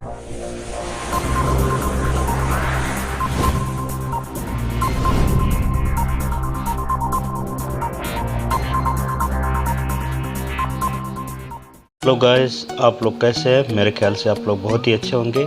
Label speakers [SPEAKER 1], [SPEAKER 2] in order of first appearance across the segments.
[SPEAKER 1] Hello guys, आप लोग कैसे हैं? मेरे ख्याल से आप लोग बहुत ही अच्छे होंगे।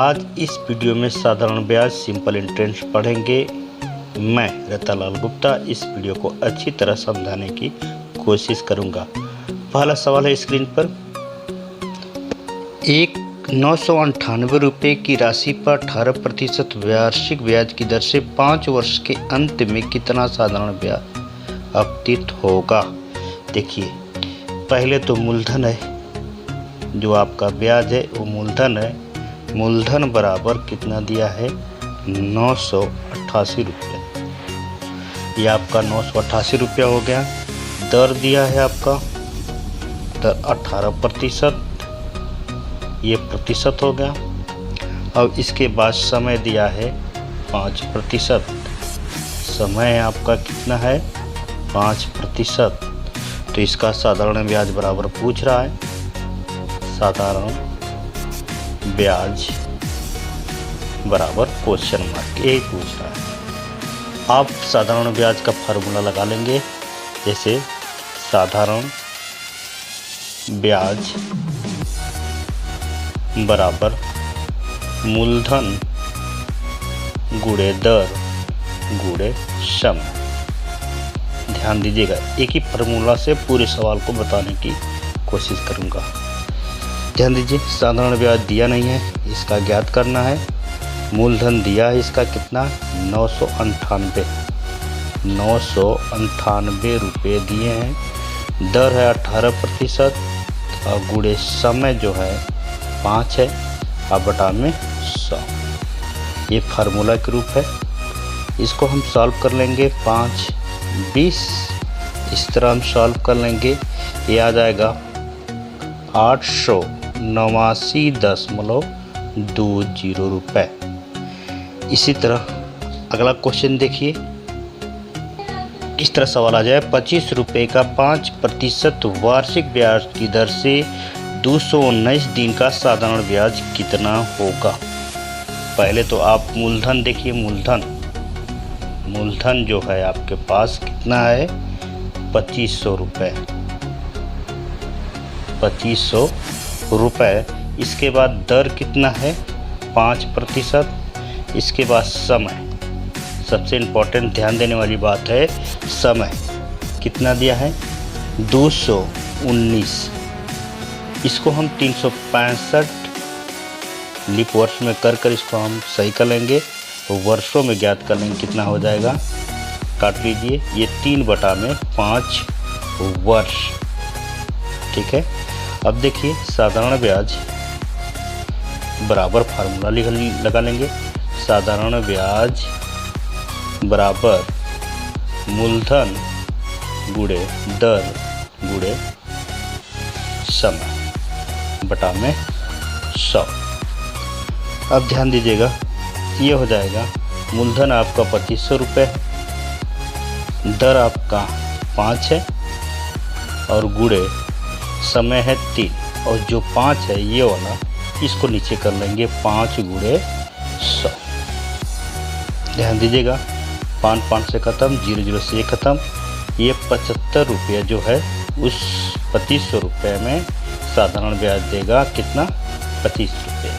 [SPEAKER 1] आज इस वीडियो में साधारण ब्याज सिंपल इंटरेस्ट पढ़ेंगे। मैं रतनलाल गुप्ता इस वीडियो को अच्छी तरह समझाने की कोशिश करूंगा। पहला सवाल है स्क्रीन पर। एक 998 रुपये की राशि पर 18% वार्षिक ब्याज की दर से 5 वर्ष के अंत में कितना साधारण ब्याज अपतित होगा? देखिए, पहले तो मूलधन है, जो आपका ब्याज है वो मूलधन है। मूलधन बराबर कितना दिया है? 988 रुपये। ये आपका 988 रुपया हो गया। दर दिया है आपका दर 18%, ये प्रतिशत हो गया। अब इसके बाद समय दिया है 5%। समय आपका कितना है? 5%। तो इसका साधारण ब्याज बराबर पूछ रहा है। साधारण ब्याज बराबर क्वेश्चन मार्क, यही पूछ रहा है। आप साधारण ब्याज का फार्मूला लगा लेंगे। जैसे साधारण ब्याज बराबर मूलधन गुणे दर गुणे समय। ध्यान दीजिएगा, एक ही फार्मूला से पूरे सवाल को बताने की कोशिश करूंगा। ध्यान दीजिए, साधारण ब्याज दिया नहीं है, इसका ज्ञात करना है। मूलधन दिया है, इसका कितना? 998 रुपये दिए हैं। दर है 18% और गुणे समय जो है 5 है और बटा में 100। ये फार्मूला के रूप है। इसको हम सॉल्व कर लेंगे। 5 20 इस तरह हम सॉल्व कर लेंगे। ये आ जाएगा 889.20 रुपये। इसी तरह अगला क्वेश्चन देखिए। इस तरह सवाल आ जाए, 25 रुपये का 5% वार्षिक ब्याज की दर से 219 दिन का साधारण ब्याज कितना होगा? पहले तो आप मूलधन देखिए। मूलधन जो है आपके पास कितना है? 2500 रुपये। 2500 रुपये। इसके बाद दर कितना है? 5%। इसके बाद समय, सबसे इम्पोर्टेंट ध्यान देने वाली बात है समय। कितना दिया है? 219। इसको हम 365 लीप वर्ष में कर इसको हम सही कर लेंगे। वर्षों में ज्ञात कर लेंगे कितना हो जाएगा। काट लीजिए। ये 3/5 वर्ष। ठीक है। अब देखिए, साधारण ब्याज बराबर फार्मूला लगा लेंगे। साधारण ब्याज बराबर मूलधन गुणे दर गुणे समय बटा में 100। अब ध्यान दीजिएगा, ये हो जाएगा मूलधन आपका 2500 रुपये, दर आपका 5 है और गुणे समय है 3, और जो 5 है ये वाला, इसको नीचे कर लेंगे 5 गुणे 100। ध्यान दीजिएगा, 5 से ख़त्म, 0 से ख़त्म। ये 75 रुपये जो है उस 2500 रुपये में साधारण ब्याज देगा कितना? 25 रुपये।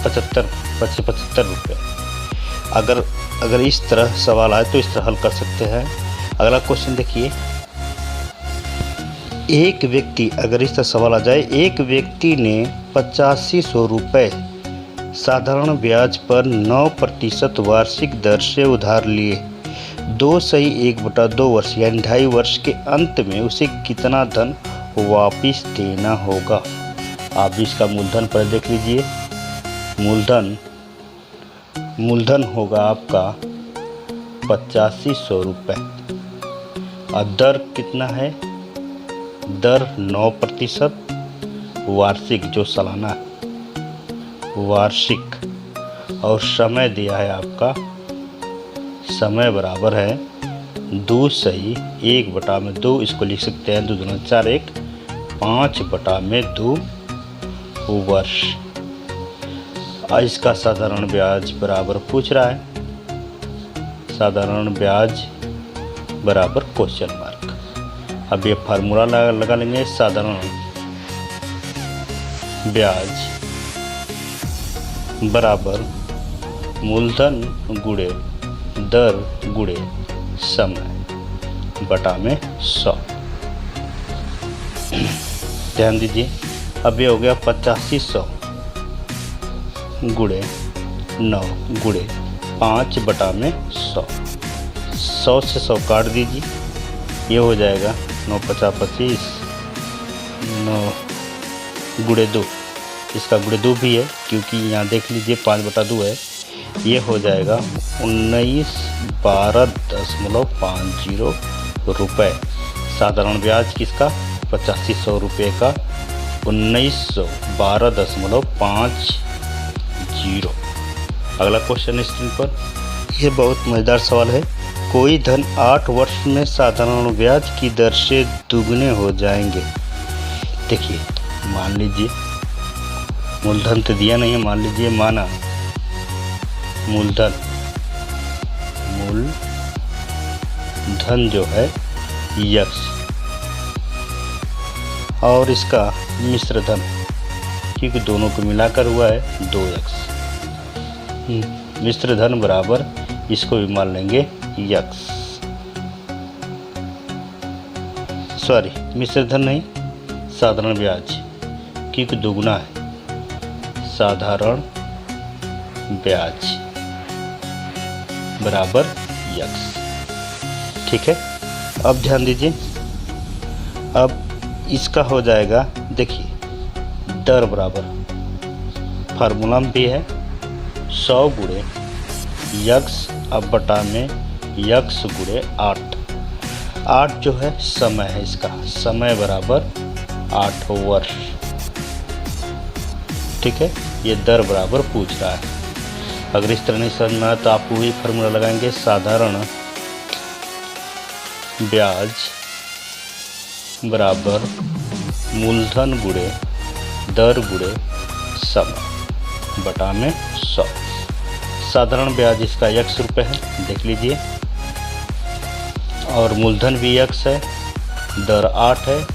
[SPEAKER 1] 75 रुपये। अगर इस तरह सवाल आए तो इस तरह हल कर सकते हैं। अगला क्वेश्चन देखिए। एक व्यक्ति, अगर इस तरह सवाल आ जाए, एक व्यक्ति ने 8500 रुपये साधारण ब्याज पर 9% वार्षिक दर से उधार लिए। 2/1/2 वर्ष यानी 2.5 वर्ष के अंत में उसे कितना धन वापिस देना होगा? आप इसका मूलधन पर देख लीजिए। मूलधन होगा आपका 8500 रुपये और दर कितना है? दर 9% वार्षिक, जो सालाना वार्षिक, और समय दिया है आपका। समय बराबर है 2/1/2। इसको लिख सकते हैं 2 दूना 4, 1 5/2 वर्ष। और इसका साधारण ब्याज बराबर पूछ रहा है, साधारण ब्याज बराबर क्वेश्चन मार्क। अब ये फार्मूला लगा लेंगे, साधारण ब्याज बराबर मूलधन गुणे दर गुणे समय बटा में 100। ध्यान दीजिए, अब ये हो गया 8500 गुणे 9 गुणे 5 बटा में 100। 100 से 100 काट दीजिए, ये हो जाएगा 9 50 25, 9 गुणे 2, इसका गुणे 2 भी है क्योंकि यहाँ देख लीजिए 5 बटा 2 है, ये हो जाएगा 1912.50 रुपये। साधारण ब्याज किसका 8500 रुपये का 1912.50। अगला क्वेश्चन स्क्रीन पर, यह बहुत मज़ेदार सवाल है। कोई धन 8 वर्ष में साधारण ब्याज की दर से दुगने हो जाएंगे। देखिए, मान लीजिए मूलधन तो दिया नहीं है, मान लीजिए माना मूलधन जो है यक्स और इसका मिश्र धन, क्योंकि दोनों को मिलाकर हुआ है 2x। मिश्र धन बराबर इसको भी मान लेंगे यक्स, सॉरी मिश्र धन नहीं, साधारण ब्याज क्योंकि दुगुना है, साधारण ब्याज बराबर यक्स। ठीक है, अब ध्यान दीजिए, अब इसका हो जाएगा, देखिए दर बराबर फार्मूला में भी है 100 गुणे यक्स अब बटा में यक्स गुणे 8। 8 जो है समय है, इसका समय बराबर 8 वर्ष। ठीक है, ये दर बराबर पूछ रहा है। अगर इस तरह नहीं समझ में आया तो आप वही फार्मूला लगाएंगे, साधारण ब्याज बराबर मूलधन गुणे दर गुणे समय बटा में 100। साधारण ब्याज इसका x रुपये है, देख लीजिए, और मूलधन भी x है, दर 8 है,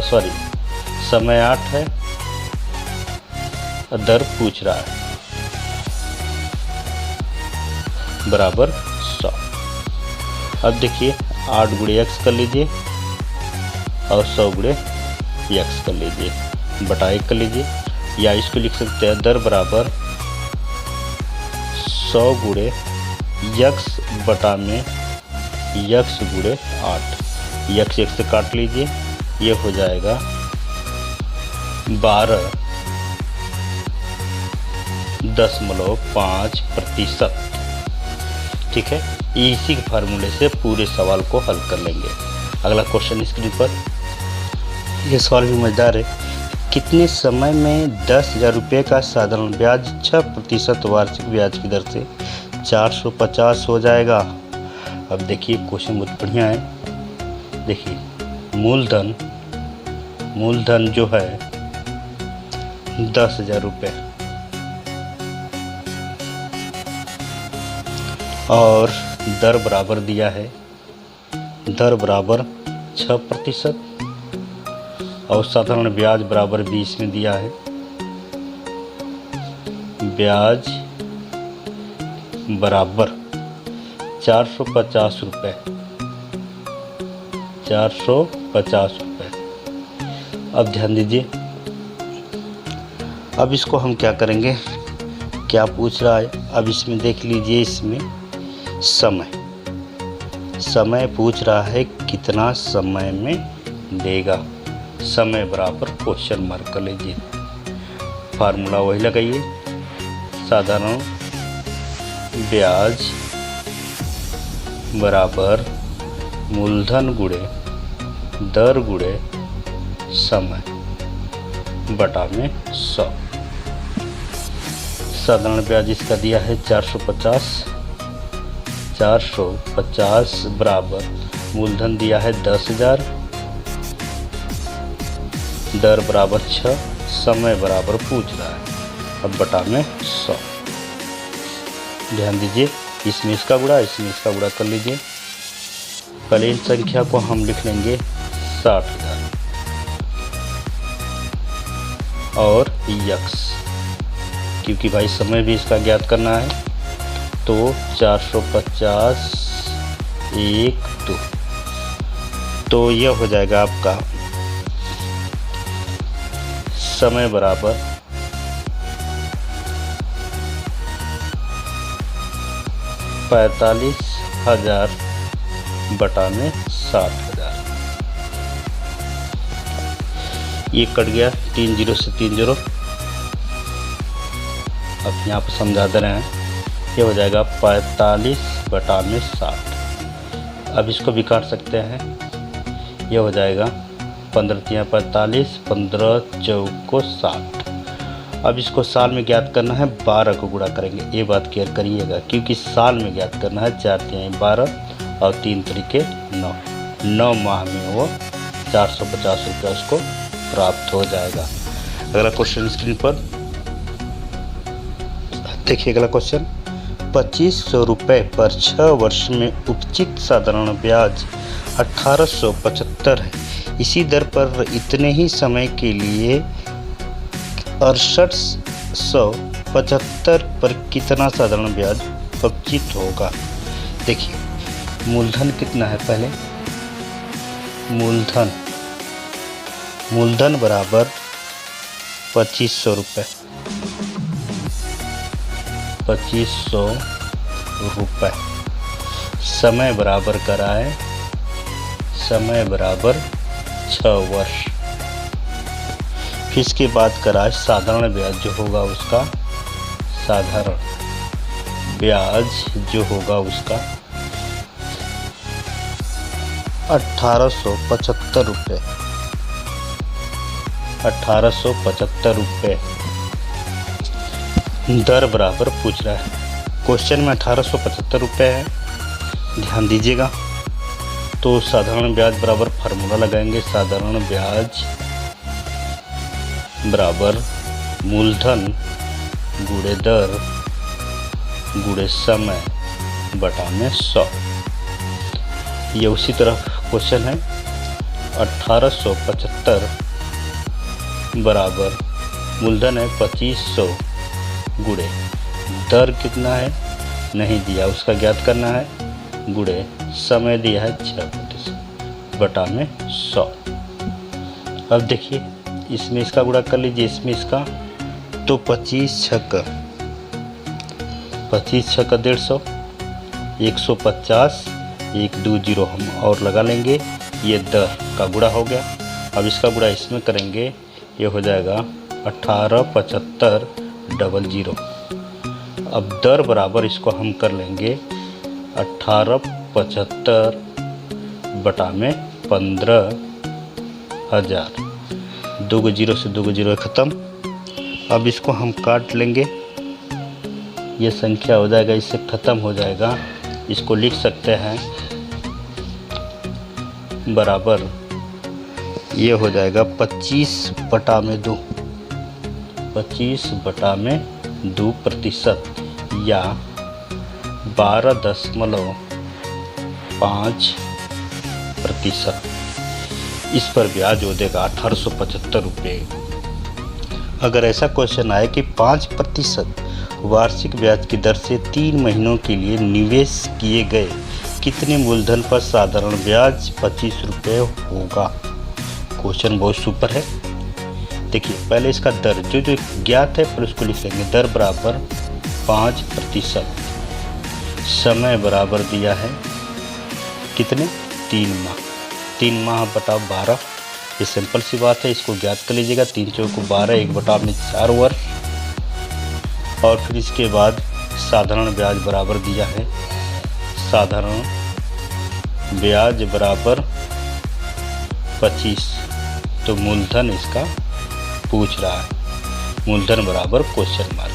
[SPEAKER 1] सॉरी समय 8 है, दर पूछ रहा है बराबर 100। अब देखिए 8 गुणे x कर लीजिए और 100 गुणे x कर लीजिए, बटा 1 कर लीजिए, या इसको लिख सकते हैं दर बराबर 100 गुणे x बटा में x गुणे 8। x से काट लीजिए, ये हो जाएगा 12.5%। ठीक है, इसी के फार्मूले से पूरे सवाल को हल कर लेंगे। अगला क्वेश्चन स्क्रीन पर, यह सवाल भी मज़ेदार है। कितने समय में 10,000 रुपये का साधारण ब्याज 6% वार्षिक ब्याज की दर से 450 हो जाएगा। अब देखिए क्वेश्चन बहुत बढ़िया है। देखिए मूलधन जो है 10,000 रुपये और दर बराबर दिया है, दर बराबर 6% और साधारण ब्याज बराबर 20 में दिया है। ब्याज बराबर 450 रुपये, 450 रुपये। अब ध्यान दीजिए, अब इसको हम क्या करेंगे, क्या पूछ रहा है। अब इसमें देख लीजिए, इसमें समय पूछ रहा है कितना समय में देगा। समय बराबर क्वेश्चन मार्क कर लीजिए, फार्मूला वही लगाइए, साधारण ब्याज बराबर मूलधन गुणे दर गुणे समय बटा में 100। साधारण ब्याज इसका दिया है 450 बराबर मूलधन दिया है 10,000, दर बराबर 6, समय बराबर पूछ रहा है अब बटा में 100। ध्यान दीजिए, इसमें इसका गुणा, इसमें इसका गुणा कर लीजिए। पहले इन संख्या को हम लिख लेंगे 60,000 और यक्स, क्योंकि भाई समय भी इसका ज्ञात करना है, तो 450 1 2, तो यह हो जाएगा आपका समय बराबर 45,000 बटा में 60,000। ये कट गया 3 जीरो से 3 जीरो। अब यहाँ पर समझा दे रहे हैं, ये हो जाएगा 45 बटा में 60। अब इसको भी काट सकते हैं, ये हो जाएगा 15 तिया 45, 15 चौको 60। अब इसको साल में ज्ञात करना है, 12 को गुणा करेंगे, ये बात क्लियर करिएगा, क्योंकि साल में ज्ञात करना है। 4 तिया 12 और 3 तरीके 9, 9 माह में वो 450 रुपये उसको प्राप्त हो जाएगा। अगला क्वेश्चन स्क्रीन पर देखिए। अगला क्वेश्चन, 2500 रुपये पर 6 वर्ष में उपचित साधारण ब्याज 1875 है। इसी दर पर इतने ही समय के लिए 6875 पर कितना साधारण ब्याज उपचित होगा। देखिए, मूलधन कितना है, पहले मूलधन बराबर 2500 रुपये, 2500 रुपये। समय बराबर कराए, समय बराबर 6 वर्ष। फिर इसके बाद कराए साधारण ब्याज जो होगा उसका, साधारण ब्याज जो होगा उसका 1875 रुपये, 1875 रुपये। दर बराबर पूछ रहा है, क्वेश्चन में 1875 रुपये है, ध्यान दीजिएगा। तो साधारण ब्याज बराबर फार्मूला लगाएंगे, साधारण ब्याज बराबर मूलधन गुणे दर गुणे समय बटा में 100। ये उसी तरह क्वेश्चन है, 1875 बराबर मूलधन है 2500 गुणे दर कितना है नहीं दिया, उसका ज्ञात करना है, गुणे समय दिया है 6% बटा में 100। अब देखिए, इसमें इसका गुणा कर लीजिए, इसमें इसका, तो 25 छक्का 150, 150, 120 हम और लगा लेंगे, ये दर का गुणा हो गया। अब इसका गुणा इसमें करेंगे, ये हो जाएगा 187500। अब दर बराबर इसको हम कर लेंगे 1875 बटा में 15,000। 2 जीरो से 2 जीरो ख़त्म। अब इसको हम काट लेंगे, ये संख्या हो जाएगा, इससे ख़त्म हो जाएगा। इसको लिख सकते हैं बराबर, ये हो जाएगा 25 बटा में 2, 25 बटा में 2% या 12.5%। इस पर ब्याज हो देगा 1875 रुपये। अगर ऐसा क्वेश्चन आए कि 5% वार्षिक ब्याज की दर से 3 महीनों के लिए निवेश किए गए कितने मूलधन पर साधारण ब्याज 25 रुपये होगा। क्वेश्चन बहुत सुपर है। देखिए, पहले इसका दर जो ज्ञात है पर उसको लिख लेंगे, दर बराबर 5%, समय बराबर दिया है कितने 3 माह, 3 माह बटा 12। ये सिंपल सी बात है, इसको ज्ञात कर लीजिएगा। 3 चौको 12, 1 बटा में 4 वर्ष। और फिर इसके बाद साधारण ब्याज बराबर दिया है, साधारण ब्याज बराबर 25, तो मूलधन इसका पूछ रहा है, मूलधन बराबर क्वेश्चन मार्क।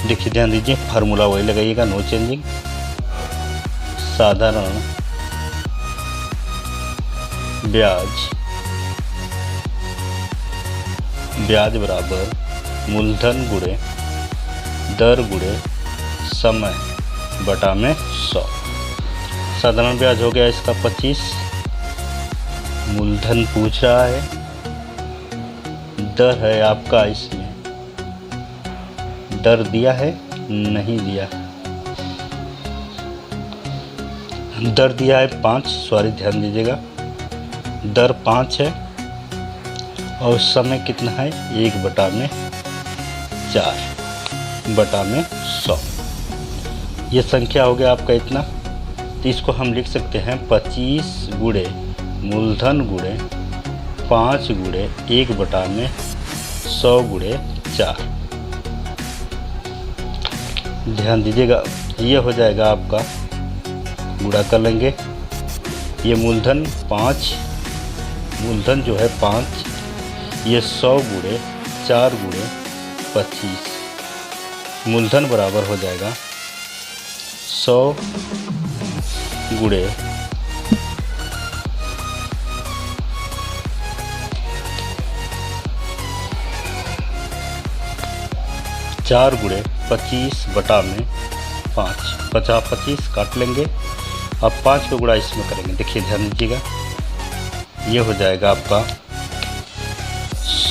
[SPEAKER 1] देखिए, ध्यान दीजिए, फार्मूला वही लगाइएगा, नो चेंजिंग। साधारण ब्याज बराबर मूलधन गुणे दर गुणे समय बटा में 100। साधारण ब्याज हो गया इसका 25। मूलधन पूछ रहा है, दर है आपका, इसमें दर दिया है नहीं दिया, दर दिया है 5, सॉरी ध्यान दीजिएगा, दर 5 है और समय कितना है 1/4 बटा में 100। ये संख्या हो गया आपका इतना। तो इसको हम लिख सकते हैं 25 गुणे मूलधन गुणे 5 गुणे 1/100 गुणे 4। ध्यान दीजिएगा, ये हो जाएगा आपका, गुणा कर लेंगे। ये मूलधन 5, मूलधन जो है 5, ये 100 गुणे 4 गुणे 25, मूलधन बराबर हो जाएगा 100 गुणे 4 गुणे 25 बटा में 5, 50-25 काट लेंगे। अब 5 को गुणा इसमें करेंगे। देखिए ध्यान दीजिएगा, ये हो जाएगा आपका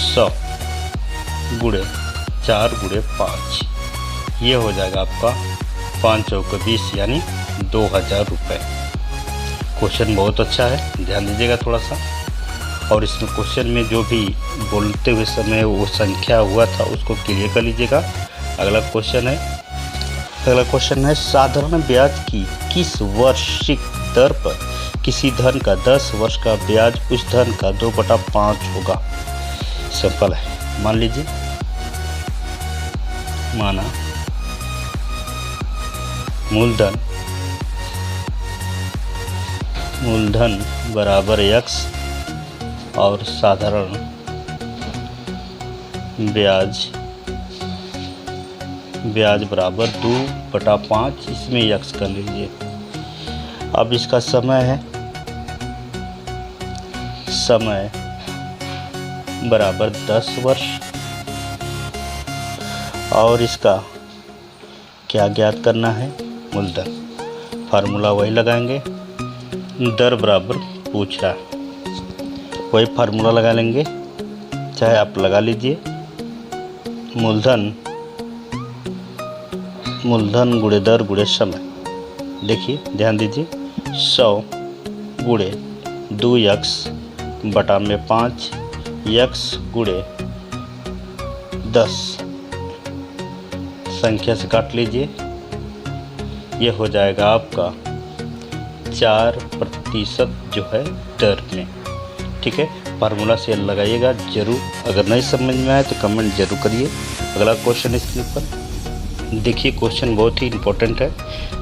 [SPEAKER 1] 100 गुणे 4 गुणे 5, ये हो जाएगा आपका 5 चौके 20 यानी 2000 रुपये। क्वेश्चन बहुत अच्छा है, ध्यान दीजिएगा थोड़ा सा। और इसमें क्वेश्चन में जो भी बोलते हुए समय वो संख्या हुआ था उसको क्लियर कर लीजिएगा। अगला क्वेश्चन है साधारण ब्याज की किस वार्षिक दर पर किसी धन का 10 वर्ष का ब्याज उस धन का 2/5 होगा। सिंपल है, मान लीजिए, माना मूलधन बराबर x और साधारण ब्याज बराबर 2/5, इसमें x कर लीजिए। अब इसका समय बराबर 10 वर्ष और इसका क्या ज्ञात करना है, मूलधन। फार्मूला वही लगाएंगे, दर बराबर पूछ रहा है, वही फार्मूला लगा लेंगे, चाहे आप लगा लीजिए। मूलधन गुणे दर गुणे समय। देखिए ध्यान दीजिए, 100 गुणे 2x बटा में 5, x गुणे 10, संख्या से काट लीजिए, ये हो जाएगा आपका 4% जो है दर में। ठीक है, फार्मूला से लगाइएगा जरूर। अगर नहीं समझ में आए तो कमेंट जरूर करिए। अगला क्वेश्चन स्क्रीन पर देखिए, क्वेश्चन बहुत ही इंपॉर्टेंट है,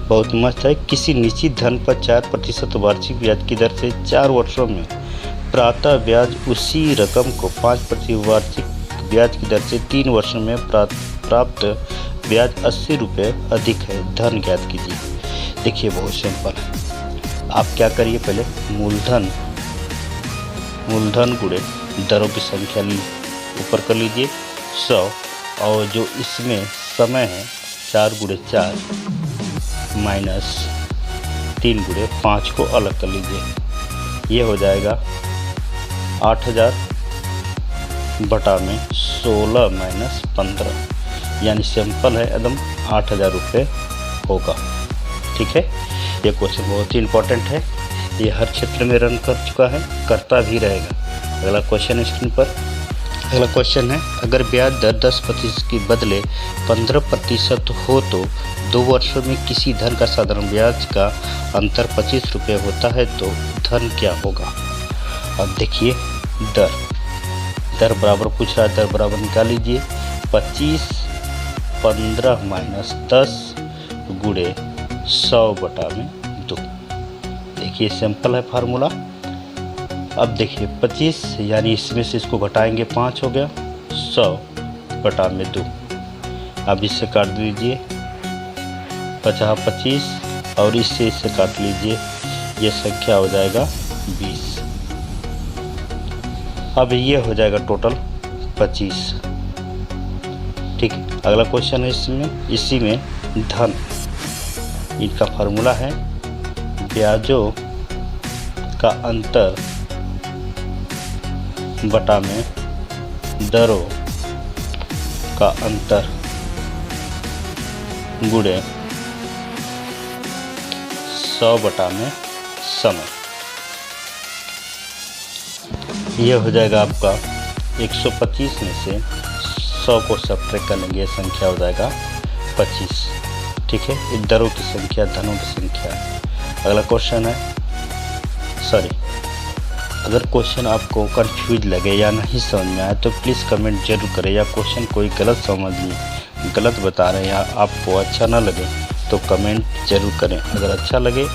[SPEAKER 1] बहुत मस्त है। किसी निश्चित धन पर 4% वार्षिक ब्याज की दर से 4 वर्षों में प्रातः ब्याज उसी रकम को 5% वार्षिक ब्याज की दर से 3 वर्षों में प्राप्त ब्याज 80 रुपये अधिक है, धन ज्ञात कीजिए। देखिए बहुत सिंपल है, आप क्या करिए, पहले मूलधन गुणे दरों की संख्या ऊपर कर लीजिए 100, और जो इसमें समय है 4 गुणे 4 माइनस 3 गुणे 5 को अलग कर लीजिए, ये हो जाएगा 8000 बटा में 16 माइनस 15, यानी सिंपल है एकदम 8000 रुपये होगा। ठीक है, ये क्वेश्चन बहुत ही इम्पोर्टेंट है, ये हर क्षेत्र में रन कर चुका है, करता भी रहेगा। अगला क्वेश्चन स्क्रीन पर, अगला क्वेश्चन है, अगर ब्याज दर 10% के बदले 15% हो तो 2 वर्षों में किसी धन का साधारण ब्याज का अंतर 25 रुपये होता है तो धन क्या होगा। अब देखिए, दर बराबर पूछ रहा है, दर बराबर निकाल लीजिए। 25 15 माइनस 10 गुणे 100 बटा में 2। देखिए सिंपल है फार्मूला। अब देखिए 25 यानी इसमें से इसको घटाएंगे 5 हो गया, 100 बटा में 2। अब इससे काट दीजिए 50-25 और इससे काट लीजिए, ये संख्या हो जाएगा 20। अब ये हो जाएगा टोटल 25 ठीक है। अगला क्वेश्चन है इसी में धन, इनका फार्मूला है ब्याजों का अंतर बटा में दरों का अंतर गुणे 100 बटा में समय। यह हो जाएगा आपका 125 में से 100 को सब्ट्रैक्ट करेंगे, संख्या हो जाएगा 25। ठीक है, इस दरों की संख्या धनों की संख्या है। अगला क्वेश्चन है, अगर क्वेश्चन आपको कंफ्यूज लगे या नहीं समझ में आए तो प्लीज़ कमेंट जरूर करें, या क्वेश्चन कोई गलत बता रहे हैं या आपको अच्छा ना लगे तो कमेंट जरूर करें। अगर अच्छा लगे